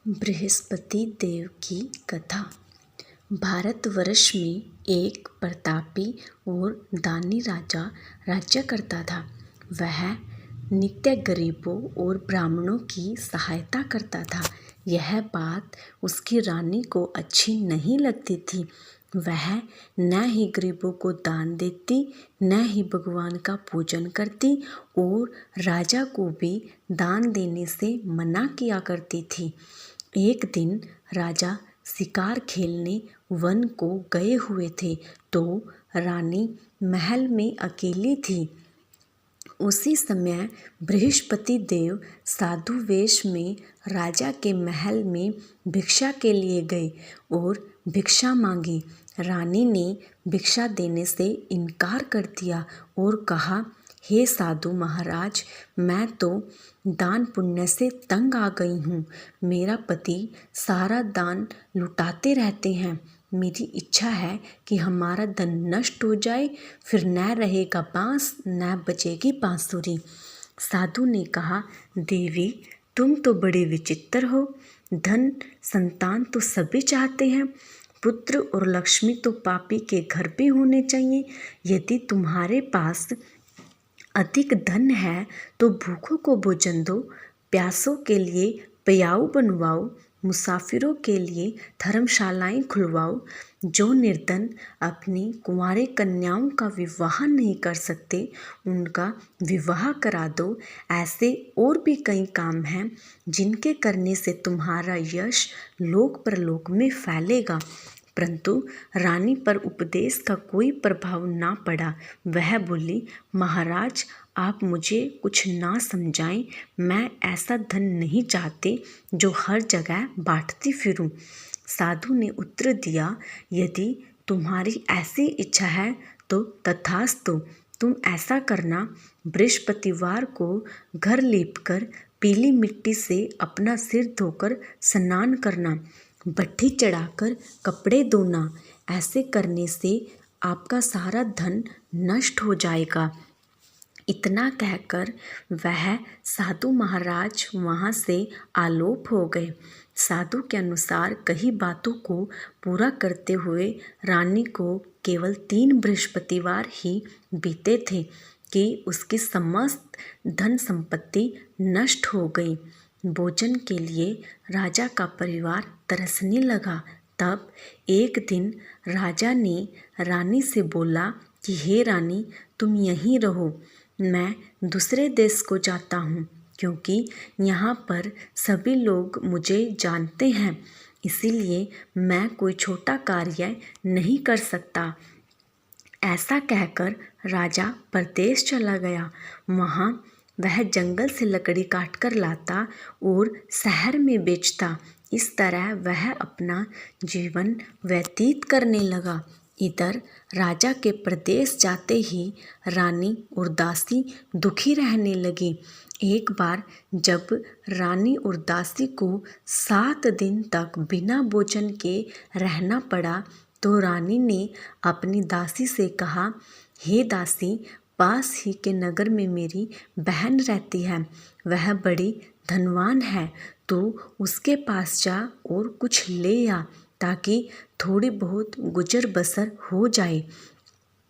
बृहस्पति देव की कथा। भारतवर्ष में एक प्रतापी और दानी राजा राज्य करता था। वह नित्य गरीबों और ब्राह्मणों की सहायता करता था। यह बात उसकी रानी को अच्छी नहीं लगती थी। वह न ही गरीबों को दान देती, न ही भगवान का पूजन करती और राजा को भी दान देने से मना किया करती थी। एक दिन राजा शिकार खेलने वन को गए हुए थे तो रानी महल में अकेली थी। उसी समय बृहस्पति देव साधु वेश में राजा के महल में भिक्षा के लिए गए और भिक्षा मांगी। रानी ने भिक्षा देने से इनकार कर दिया और कहा, हे साधु महाराज, मैं तो दान पुण्य से तंग आ गई हूँ। मेरा पति सारा दान लुटाते रहते हैं। मेरी इच्छा है कि हमारा धन नष्ट हो जाए, फिर न रहेगा बांस न बजेगी बांसुरी। साधु ने कहा, देवी तुम तो बड़े विचित्र हो। धन संतान तो सभी चाहते हैं, पुत्र और लक्ष्मी तो पापी के घर पे होने चाहिए। यदि तुम्हारे पास अधिक धन है तो भूखों को भोजन दो, प्यासों के लिए प्याऊ बनवाओ, मुसाफिरों के लिए धर्मशालाएं खुलवाओ। जो निर्धन अपनी कुंवारी कन्याओं का विवाह नहीं कर सकते, उनका विवाह करा दो। ऐसे और भी कई काम हैं जिनके करने से तुम्हारा यश लोक परलोक में फैलेगा। परंतु रानी पर उपदेश का कोई प्रभाव ना पड़ा। वह बोली, महाराज आप मुझे कुछ ना समझाएं। मैं ऐसा धन नहीं चाहती जो हर जगह बांटती फिरूं। साधु ने उत्तर दिया, यदि तुम्हारी ऐसी इच्छा है तो तथास्तु। तुम ऐसा करना, बृहस्पतिवार को घर लीपकर पीली मिट्टी से अपना सिर धोकर स्नान करना, भट्ठी चढ़ाकर कपड़े धोना। ऐसे करने से आपका सारा धन नष्ट हो जाएगा। इतना कहकर वह साधु महाराज वहाँ से आलोप हो गए। साधु के अनुसार कई बातों को पूरा करते हुए रानी को केवल 3 बृहस्पतिवार ही बीते थे कि उसकी समस्त धन संपत्ति नष्ट हो गई। भोजन के लिए राजा का परिवार तरसने लगा। तब एक दिन राजा ने रानी से बोला कि हे रानी, तुम यहीं रहो, मैं दूसरे देश को जाता हूँ, क्योंकि यहाँ पर सभी लोग मुझे जानते हैं, इसीलिए मैं कोई छोटा कार्य नहीं कर सकता। ऐसा कहकर राजा परदेश चला गया। वहाँ वह जंगल से लकड़ी काट कर लाता और शहर में बेचता। इस तरह वह अपना जीवन व्यतीत करने लगा। इधर राजा के प्रदेश जाते ही रानी और दासी दुखी रहने लगी। एक बार जब रानी और दासी को 7 दिन तक बिना भोजन के रहना पड़ा तो रानी ने अपनी दासी से कहा, हे दासी, पास ही के नगर में मेरी बहन रहती है। वह बड़ी धनवान है, तो उसके पास जा और कुछ ले आ, ताकि थोड़ी बहुत गुजर बसर हो जाए।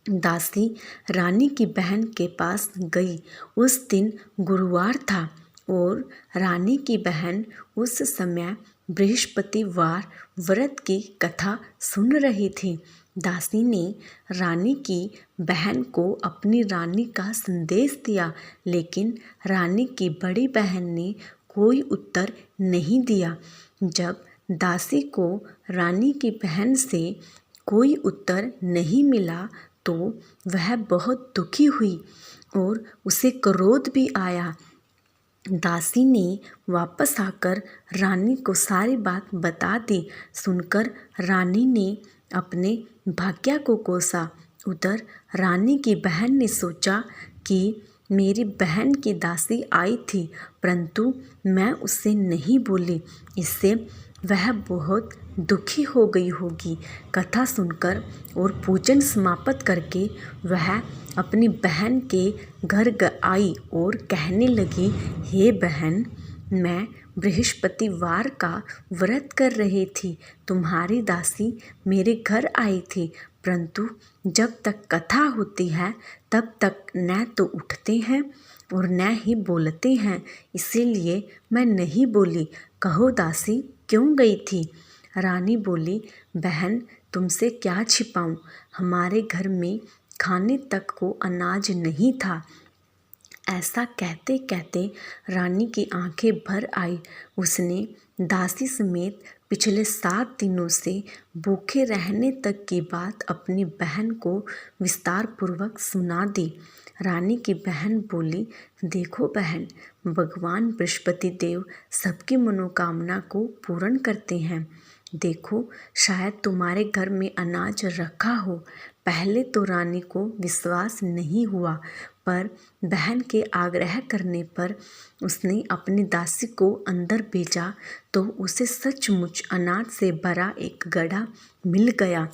दासी रानी की बहन के पास गई। उस दिन गुरुवार था और रानी की बहन उस समय बृहस्पतिवार व्रत की कथा सुन रही थी। दासी ने रानी की बहन को अपनी रानी का संदेश दिया, लेकिन रानी की बड़ी बहन ने कोई उत्तर नहीं दिया। जब दासी को रानी की बहन से कोई उत्तर नहीं मिला तो वह बहुत दुखी हुई और उसे क्रोध भी आया। दासी ने वापस आकर रानी को सारी बात बता दी। सुनकर रानी ने अपने भाग्य को कोसा। उधर रानी की बहन ने सोचा कि मेरी बहन की दासी आई थी, परंतु मैं उससे नहीं बोली, इससे वह बहुत दुखी हो गई होगी। कथा सुनकर और पूजन समाप्त करके वह अपनी बहन के घर आई और कहने लगी, हे बहन, मैं बृहस्पतिवार का व्रत कर रही थी। तुम्हारी दासी मेरे घर आई थी, परंतु जब तक कथा होती है तब तक न तो उठते हैं और न ही बोलते हैं, इसीलिए मैं नहीं बोली। कहो दासी, क्यों गई थी? रानी बोली, बहन, तुमसे क्या छिपाऊं, हमारे घर में खाने तक को अनाज नहीं था। ऐसा कहते कहते रानी की आंखें भर आई। उसने दासी समेत पिछले 7 दिनों से भूखे रहने तक की बात अपनी बहन को विस्तार पूर्वक सुना दी। रानी की बहन बोली, देखो बहन, भगवान बृहस्पति देव सबकी मनोकामना को पूर्ण करते हैं। देखो, शायद तुम्हारे घर में अनाज रखा हो। पहले तो रानी को विश्वास नहीं हुआ, पर बहन के आग्रह करने पर उसने अपनी दासी को अंदर भेजा तो उसे सचमुच अनाज से भरा एक गड्ढा मिल गया।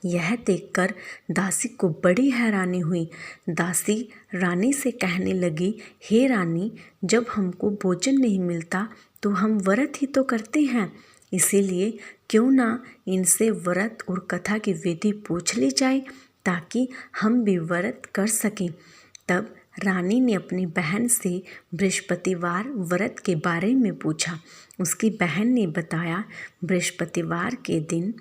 यह देखकर दासी को बड़ी हैरानी हुई। दासी रानी से कहने लगी, हे रानी, जब हमको भोजन नहीं मिलता तो हम व्रत ही तो करते हैं, इसीलिए क्यों ना इनसे व्रत और कथा की विधि पूछ ली जाए ताकि हम भी व्रत कर सकें। तब रानी ने अपनी बहन से बृहस्पतिवार व्रत के बारे में पूछा। उसकी बहन ने बताया, बृहस्पतिवार के दिन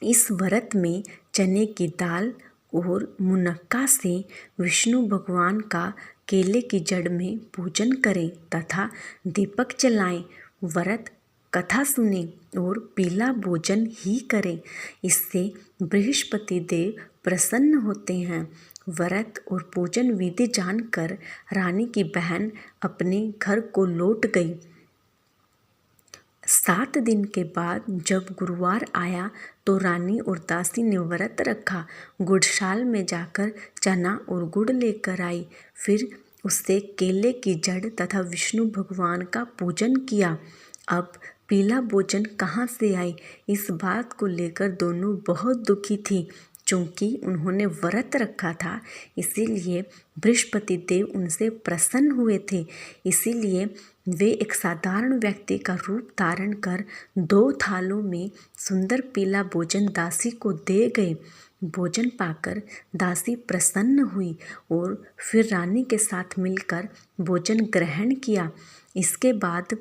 इस व्रत में चने की दाल और मुनक्का से विष्णु भगवान का केले की जड़ में पूजन करें तथा दीपक जलाएं, व्रत कथा सुने और पीला भोजन ही करें। इससे बृहस्पति देव प्रसन्न होते हैं। व्रत और पूजन विधि जानकर रानी की बहन अपने घर को लौट गई। 7 दिन के बाद जब गुरुवार आया तो रानी और दासी ने व्रत रखा। गुड़शाल में जाकर चना और गुड़ लेकर आई। फिर उससे केले की जड़ तथा विष्णु भगवान का पूजन किया। अब पीला भोजन कहाँ से आए, इस बात को लेकर दोनों बहुत दुखी थी। चूँकि उन्होंने व्रत रखा था, इसीलिए बृहस्पति देव उनसे प्रसन्न हुए थे। इसीलिए वे एक साधारण व्यक्ति का रूप धारण कर 2 थालों में सुंदर पीला भोजन दासी को दे गए। भोजन पाकर दासी प्रसन्न हुई और फिर रानी के साथ मिलकर भोजन ग्रहण किया। इसके बाद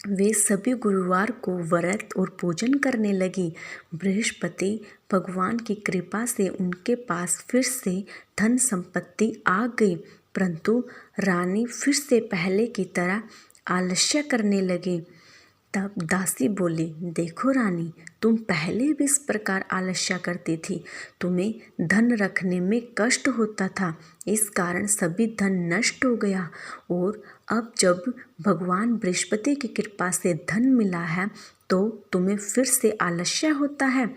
वे सभी गुरुवार को व्रत और पूजन करने लगी। बृहस्पति भगवान की कृपा से उनके पास फिर से धन संपत्ति आ गई, परंतु रानी फिर से पहले की तरह आलस्य करने लगे। तब दासी बोली, देखो रानी, तुम पहले भी इस प्रकार आलस्य करती थी। तुम्हें धन रखने में कष्ट होता था, इस कारण सभी धन नष्ट हो गया, और अब जब भगवान बृहस्पति की कृपा से धन मिला है तो तुम्हें फिर से आलस्य होता है।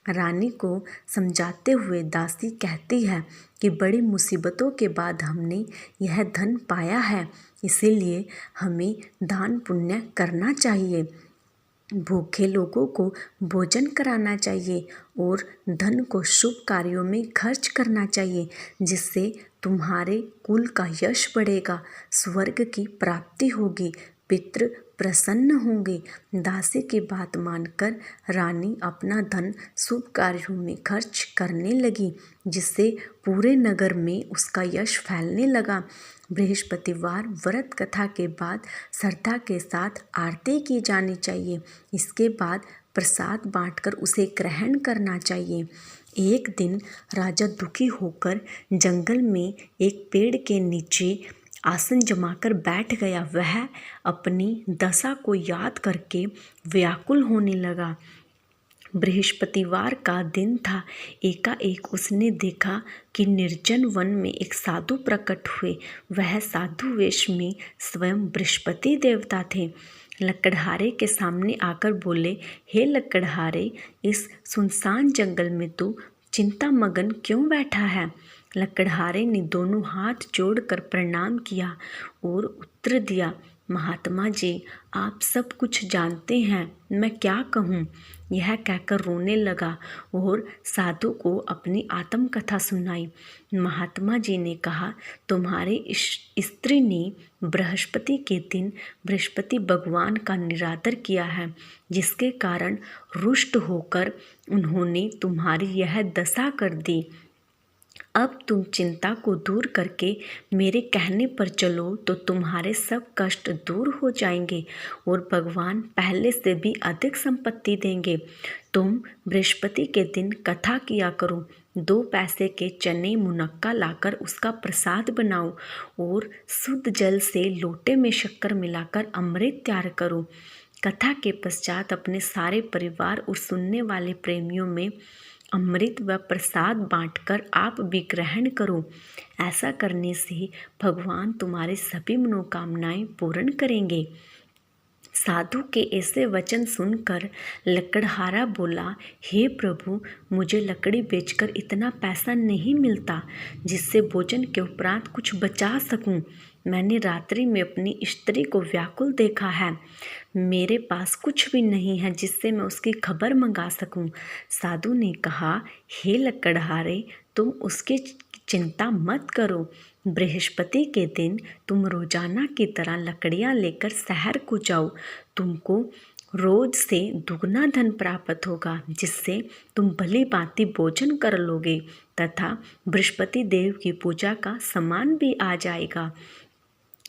रानी को समझाते हुए दासी कहती है कि बड़ी मुसीबतों के बाद हमने यह धन पाया है, इसीलिए हमें दान पुण्य करना चाहिए, भूखे लोगों को भोजन कराना चाहिए और धन को शुभ कार्यों में खर्च करना चाहिए, जिससे तुम्हारे कुल का यश बढ़ेगा, स्वर्ग की प्राप्ति होगी, पितृ प्रसन्न होंगे। दासी की बात मानकर रानी अपना धन शुभ कार्यों में खर्च करने लगी, जिससे पूरे नगर में उसका यश फैलने लगा। बृहस्पतिवार व्रत कथा के बाद श्रद्धा के साथ आरती की जानी चाहिए। इसके बाद प्रसाद बांटकर उसे ग्रहण करना चाहिए। एक दिन राजा दुखी होकर जंगल में एक पेड़ के नीचे आसन जमाकर बैठ गया। वह अपनी दशा को याद करके व्याकुल होने लगा। बृहस्पतिवार का दिन था। एकाएक उसने देखा कि निर्जन वन में एक साधु प्रकट हुए। वह साधु वेश में स्वयं बृहस्पति देवता थे। लकड़हारे के सामने आकर बोले, हे लकड़हारे, इस सुनसान जंगल में तू चिंता मगन क्यों बैठा है? लकड़हारे ने दोनों हाथ जोड़कर प्रणाम किया और उत्तर दिया, महात्मा जी, आप सब कुछ जानते हैं, मैं क्या कहूँ। यह कहकर रोने लगा और साधु को अपनी आत्मकथा सुनाई। महात्मा जी ने कहा, तुम्हारी स्त्री ने बृहस्पति के दिन बृहस्पति भगवान का निरादर किया है, जिसके कारण रुष्ट होकर उन्होंने तुम्हारी यह दशा कर दी। अब तुम चिंता को दूर करके मेरे कहने पर चलो तो तुम्हारे सब कष्ट दूर हो जाएंगे और भगवान पहले से भी अधिक संपत्ति देंगे। तुम बृहस्पति के दिन कथा किया करो, 2 पैसे के चने मुनक्का लाकर उसका प्रसाद बनाओ और शुद्ध जल से लोटे में शक्कर मिलाकर अमृत तैयार करो। कथा के पश्चात अपने सारे परिवार और सुनने वाले प्रेमियों में अमृत व प्रसाद बांटकर आप भी ग्रहण करो। ऐसा करने से भगवान तुम्हारे सभी मनोकामनाएं पूर्ण करेंगे। साधु के ऐसे वचन सुनकर लकड़हारा बोला, हे प्रभु, मुझे लकड़ी बेचकर इतना पैसा नहीं मिलता जिससे भोजन के उपरांत कुछ बचा सकूं। मैंने रात्रि में अपनी स्त्री को व्याकुल देखा है। मेरे पास कुछ भी नहीं है जिससे मैं उसकी खबर मंगा सकूं। साधु ने कहा, हे लकड़हारे, तुम उसकी चिंता मत करो। बृहस्पति के दिन तुम रोजाना की तरह लकड़ियां लेकर शहर को जाओ। तुमको रोज से दुगना धन प्राप्त होगा, जिससे तुम भली भांति भोजन कर लोगे तथा बृहस्पति देव की पूजा का सामान भी आ जाएगा।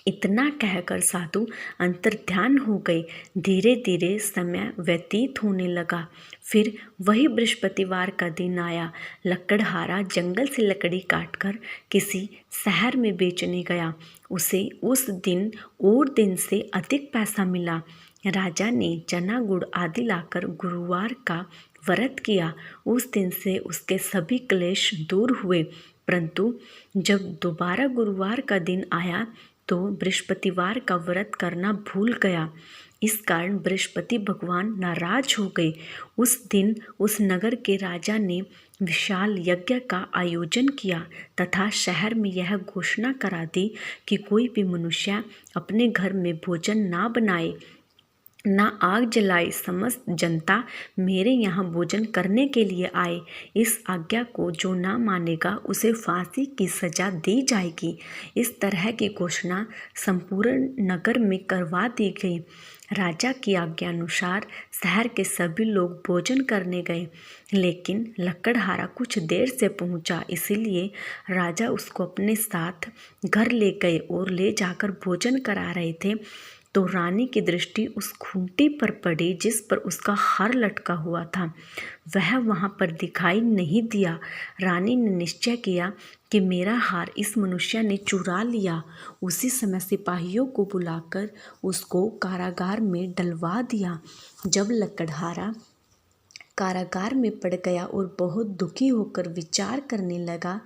इतना कहकर साधु अंतर्ध्यान हो गए। धीरे धीरे समय व्यतीत होने लगा। फिर वही बृहस्पतिवार का दिन आया। लकड़हारा जंगल से लकड़ी काटकर किसी शहर में बेचने गया। उसे उस दिन और दिन से अधिक पैसा मिला। राजा ने चना गुड़ आदि लाकर गुरुवार का व्रत किया। उस दिन से उसके सभी क्लेश दूर हुए। परंतु जब दोबारा गुरुवार का दिन आया तो बृहस्पतिवार का व्रत करना भूल गया। इस कारण बृहस्पति भगवान नाराज हो गए। उस दिन उस नगर के राजा ने विशाल यज्ञ का आयोजन किया तथा शहर में यह घोषणा करा दी कि कोई भी मनुष्य अपने घर में भोजन ना बनाए, ना आग जलाए। समस्त जनता मेरे यहाँ भोजन करने के लिए आए। इस आज्ञा को जो ना मानेगा उसे फांसी की सजा दी जाएगी। इस तरह की घोषणा संपूर्ण नगर में करवा दी गई। राजा की आज्ञा अनुसार शहर के सभी लोग भोजन करने गए, लेकिन लकड़हारा कुछ देर से पहुंचा, इसीलिए राजा उसको अपने साथ घर ले गए और ले जाकर भोजन करा रहे थे तो रानी की दृष्टि उस खूंटी पर पड़ी जिस पर उसका हार लटका हुआ था। वह वहाँ पर दिखाई नहीं दिया। रानी ने निश्चय किया कि मेरा हार इस मनुष्य ने चुरा लिया। उसी समय सिपाहियों को बुलाकर उसको कारागार में डलवा दिया। जब लकड़हारा कारागार में पड़ गया और बहुत दुखी होकर विचार करने लगा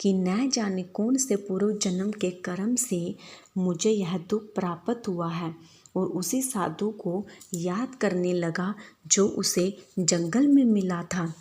कि न जाने कौन से पूर्व जन्म के कर्म से मुझे यह दुख प्राप्त हुआ है, और उसी साधु को याद करने लगा जो उसे जंगल में मिला था।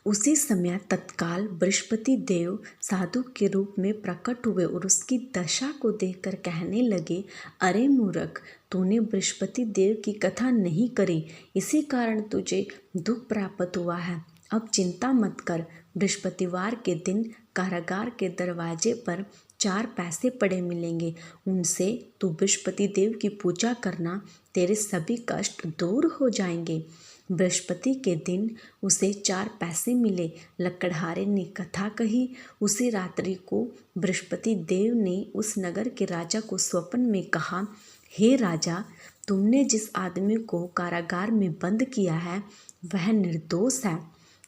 उसी समय तत्काल बृहस्पति देव साधु के रूप में प्रकट हुए और उसकी दशा को देखकर कहने लगे, अरे मूर्ख, तूने बृहस्पति देव की कथा नहीं करी, इसी कारण तुझे दुख प्राप्त हुआ है। अब चिंता मत कर। बृहस्पतिवार के दिन कारागार के दरवाजे पर 4 पैसे पड़े मिलेंगे। उनसे तू बृहस्पति देव की पूजा करना, तेरे सभी कष्ट दूर हो जाएंगे। बृहस्पति के दिन उसे 4 पैसे मिले। लकड़हारे ने कथा कही। उसी रात्रि को बृहस्पति देव ने उस नगर के राजा को स्वप्न में कहा, हे राजा, तुमने जिस आदमी को कारागार में बंद किया है वह निर्दोष है,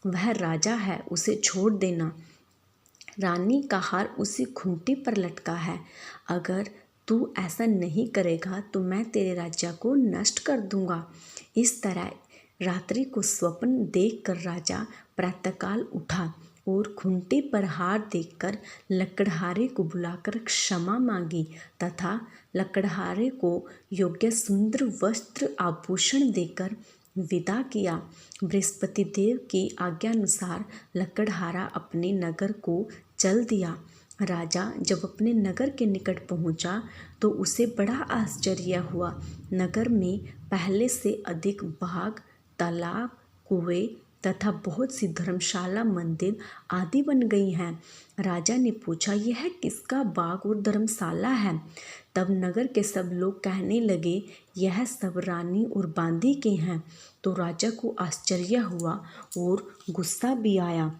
वह राजा है, उसे छोड़ देना। रानी का हार उसी खूंटी पर लटका है। अगर तू ऐसा नहीं करेगा तो मैं तेरे राज्य को नष्ट कर दूंगा। इस तरह रात्रि को स्वप्न देखकर राजा प्रातःकाल उठा और खूंटी पर हार देखकर लकड़हारे को बुलाकर क्षमा मांगी तथा लकड़हारे को योग्य सुंदर वस्त्र आभूषण देकर विदा किया। बृहस्पति देव की आज्ञानुसार लकड़हारा अपने नगर को चल दिया। राजा जब अपने नगर के निकट पहुंचा तो उसे बड़ा आश्चर्य हुआ। नगर में पहले से अधिक बाग, तालाब, कुएं तथा बहुत सी धर्मशाला, मंदिर आदि बन गई हैं। राजा ने पूछा, यह किसका बाग और धर्मशाला है? तब नगर के सब लोग कहने लगे, यह सब रानी और बांदी के हैं। तो राजा को आश्चर्य हुआ और गुस्सा भी आया।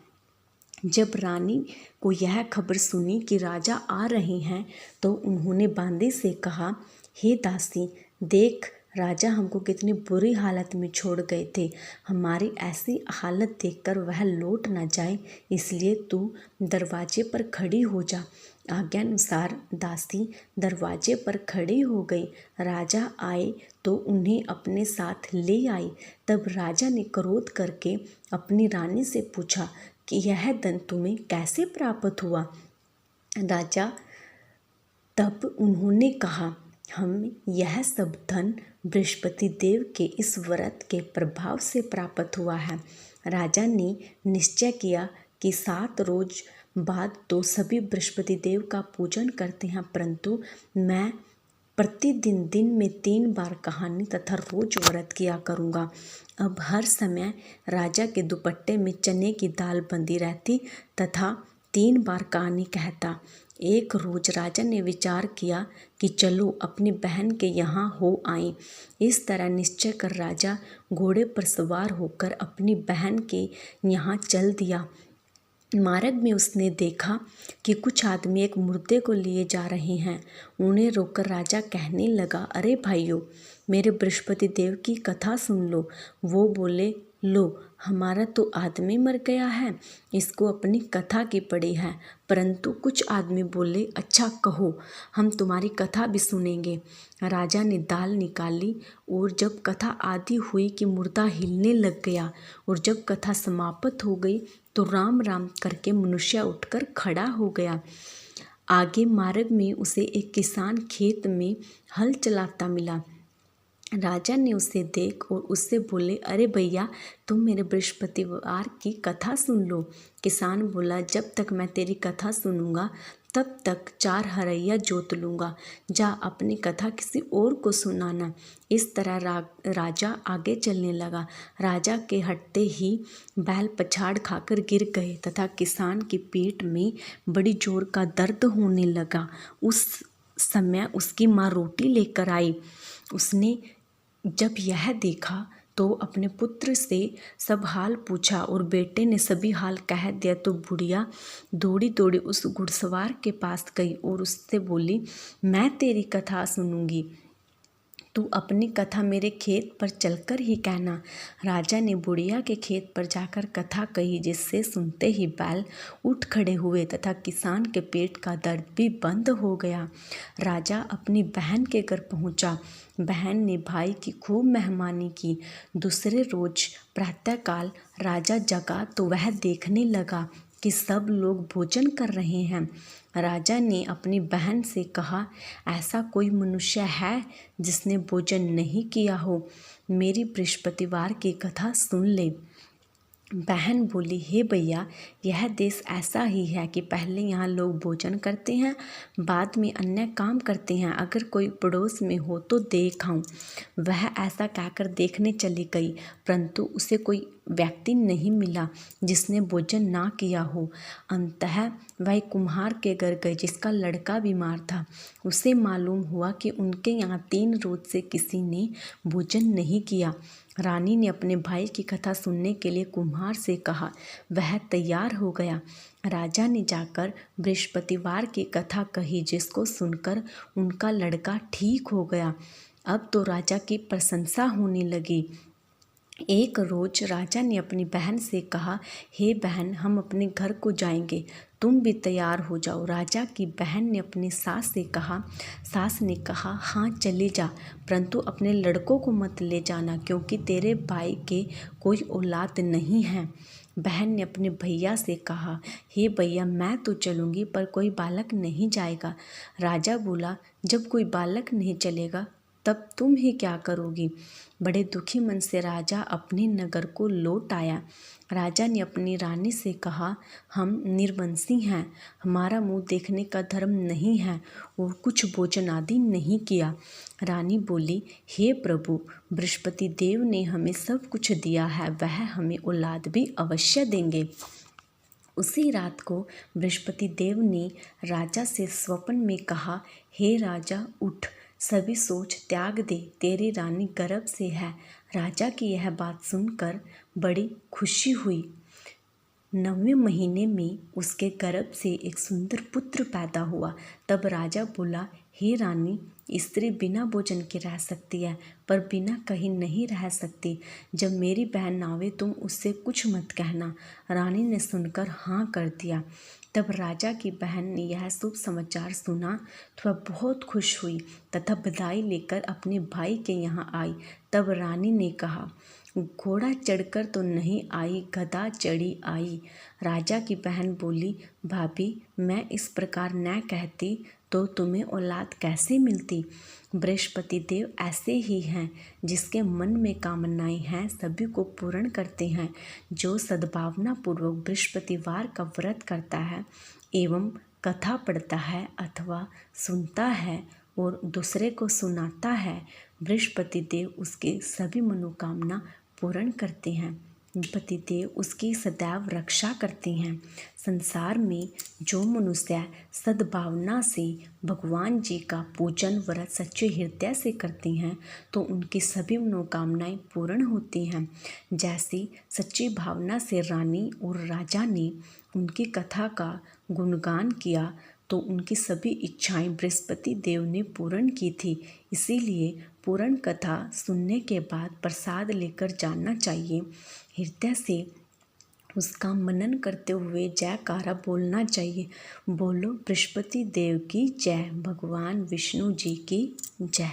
जब रानी को यह खबर सुनी कि राजा आ रहे हैं तो उन्होंने बांदी से कहा, हे दासी, देख राजा हमको कितनी बुरी हालत में छोड़ गए थे। हमारी ऐसी हालत देखकर वह लौट ना जाए, इसलिए तू दरवाजे पर खड़ी हो जा। आज्ञानुसार दासी दरवाजे पर खड़ी हो गई। राजा आए तो उन्हें अपने साथ ले आई। तब राजा ने क्रोध करके अपनी रानी से पूछा कि यह धन तुम्हें कैसे प्राप्त हुआ? राजा तब उन्होंने कहा, हम यह सब धन बृहस्पति देव के इस व्रत के प्रभाव से प्राप्त हुआ है। राजा ने निश्चय किया कि 7 रोज बाद तो सभी बृहस्पति देव का पूजन करते हैं, परंतु मैं प्रतिदिन दिन में 3 बार कहानी तथा रोज व्रत किया करूँगा। अब हर समय राजा के दुपट्टे में चने की दाल बंधी रहती तथा 3 बार कहानी कहता। एक रोज राजा ने विचार किया कि चलो अपनी बहन के यहाँ हो आए। इस तरह निश्चय कर राजा घोड़े पर सवार होकर अपनी बहन के यहाँ चल दिया। मार्ग में उसने देखा कि कुछ आदमी एक मुर्दे को लिए जा रहे हैं। उन्हें रोककर राजा कहने लगा, अरे भाइयों, मेरे बृहस्पति देव की कथा सुन लो। वो बोले, लो, हमारा तो आदमी मर गया है, इसको अपनी कथा की पड़ी है। परंतु कुछ आदमी बोले, अच्छा कहो, हम तुम्हारी कथा भी सुनेंगे। राजा ने दाल निकाली और जब कथा आदि हुई कि मुर्दा हिलने लग गया और जब कथा समाप्त हो गई तो राम राम करके मनुष्य उठकर खड़ा हो गया। आगे मार्ग में उसे एक किसान खेत में हल चलाता मिला। राजा ने उसे देख और उससे बोले, अरे भैया, तुम मेरे बृहस्पतिवार की कथा सुन लो। किसान बोला, जब तक मैं तेरी कथा सुनूंगा तब तक 4 हरैया जोत लूँगा। जा अपनी कथा किसी और को सुनाना। इस तरह राजा आगे चलने लगा। राजा के हटते ही बैल पछाड़ खाकर गिर गए तथा किसान की पीठ में बड़ी जोर का दर्द होने लगा। उस समय उसकी माँ रोटी लेकर आई। उसने जब यह देखा तो अपने पुत्र से सब हाल पूछा और बेटे ने सभी हाल कह दिया। तो बुढ़िया दौड़ी दौड़ी उस घुड़सवार के पास गई और उससे बोली, मैं तेरी कथा सुनूंगी, तू अपनी कथा मेरे खेत पर चलकर ही कहना। राजा ने बुढ़िया के खेत पर जाकर कथा कही, जिससे सुनते ही बैल उठ खड़े हुए तथा किसान के पेट का दर्द भी बंद हो गया। राजा अपनी बहन के घर पहुंचा। बहन ने भाई की खूब मेहमानी की। दूसरे रोज प्रातःकाल राजा जगा तो वह देखने लगा कि सब लोग भोजन कर रहे हैं। राजा ने अपनी बहन से कहा, ऐसा कोई मनुष्य है जिसने भोजन नहीं किया हो? मेरी बृहस्पतिवार की कथा सुन ले। बहन बोली, हे भैया, यह देश ऐसा ही है कि पहले यहाँ लोग भोजन करते हैं, बाद में अन्य काम करते हैं। अगर कोई पड़ोस में हो तो देख आऊं। वह ऐसा कहकर देखने चली गई, परंतु उसे कोई व्यक्ति नहीं मिला जिसने भोजन ना किया हो। अंततः वह कुम्हार के घर गई जिसका लड़का बीमार था। उसे मालूम हुआ कि उनके यहाँ 3 रोज से किसी ने भोजन नहीं किया। रानी ने अपने भाई की कथा सुनने के लिए कुम्हार से कहा। वह तैयार हो गया। राजा ने जाकर बृहस्पतिवार की कथा कही, जिसको सुनकर उनका लड़का ठीक हो गया। अब तो राजा की प्रशंसा होने लगी। एक रोज राजा ने अपनी बहन से कहा, हे बहन, हम अपने घर को जाएंगे, तुम भी तैयार हो जाओ। राजा की बहन ने अपनी सास से कहा। सास ने कहा, हाँ चले जा, परंतु अपने लड़कों को मत ले जाना, क्योंकि तेरे भाई के कोई औलाद नहीं है। बहन ने अपने भैया से कहा, हे भैया, मैं तो चलूँगी, पर कोई बालक नहीं जाएगा। राजा बोला, जब कोई बालक नहीं चलेगा तब तुम ही क्या करोगी। बड़े दुखी मन से राजा अपने नगर को लौट आया। राजा ने अपनी रानी से कहा, हम निर्वंशी हैं, हमारा मुंह देखने का धर्म नहीं है और कुछ भोजन आदि नहीं किया। रानी बोली, हे प्रभु, बृहस्पति देव ने हमें सब कुछ दिया है, वह हमें औलाद भी अवश्य देंगे। उसी रात को बृहस्पति देव ने राजा से स्वप्न में कहा, हे राजा, उठ, सभी सोच त्याग दे, तेरी रानी गर्भ से है। राजा की यह बात सुनकर बड़ी खुशी हुई। 9वें महीने में उसके गर्भ से एक सुंदर पुत्र पैदा हुआ। तब राजा बोला, हे रानी, स्त्री बिना भोजन के रह सकती है, पर बिना कहीं नहीं रह सकती। जब मेरी बहन आवे तुम उससे कुछ मत कहना। रानी ने सुनकर हाँ कर दिया। तब राजा की बहन ने यह शुभ समाचार सुना तो वह बहुत खुश हुई तथा बधाई लेकर अपने भाई के यहाँ आई। तब रानी ने कहा, घोड़ा चढ़कर तो नहीं आई, गधा चढ़ी आई। राजा की बहन बोली, भाभी, मैं इस प्रकार न कहती तो तुम्हें औलाद कैसे मिलती। बृहस्पति देव ऐसे ही हैं, जिसके मन में कामनाएं हैं सभी को पूर्ण करते हैं। जो सद्भावना पूर्वक बृहस्पतिवार का व्रत करता है एवं कथा पढ़ता है अथवा सुनता है और दूसरे को सुनाता है, बृहस्पति देव उसके सभी मनोकामना पूर्ण करते हैं। पतिदेव उसकी सदैव रक्षा करते हैं। संसार में जो मनुष्य सद्भावना से भगवान जी का पूजन व्रत सच्चे हृदय से करते हैं तो उनकी सभी मनोकामनाएं पूर्ण होती हैं। जैसी सच्ची भावना से रानी और राजा ने उनकी कथा का गुणगान किया तो उनकी सभी इच्छाएं बृहस्पति देव ने पूर्ण की थी। इसीलिए पूर्ण कथा सुनने के बाद प्रसाद लेकर जाना चाहिए। हृदय से उसका मनन करते हुए जयकारा बोलना चाहिए। बोलो बृहस्पति देव की जय, भगवान विष्णु जी की जय।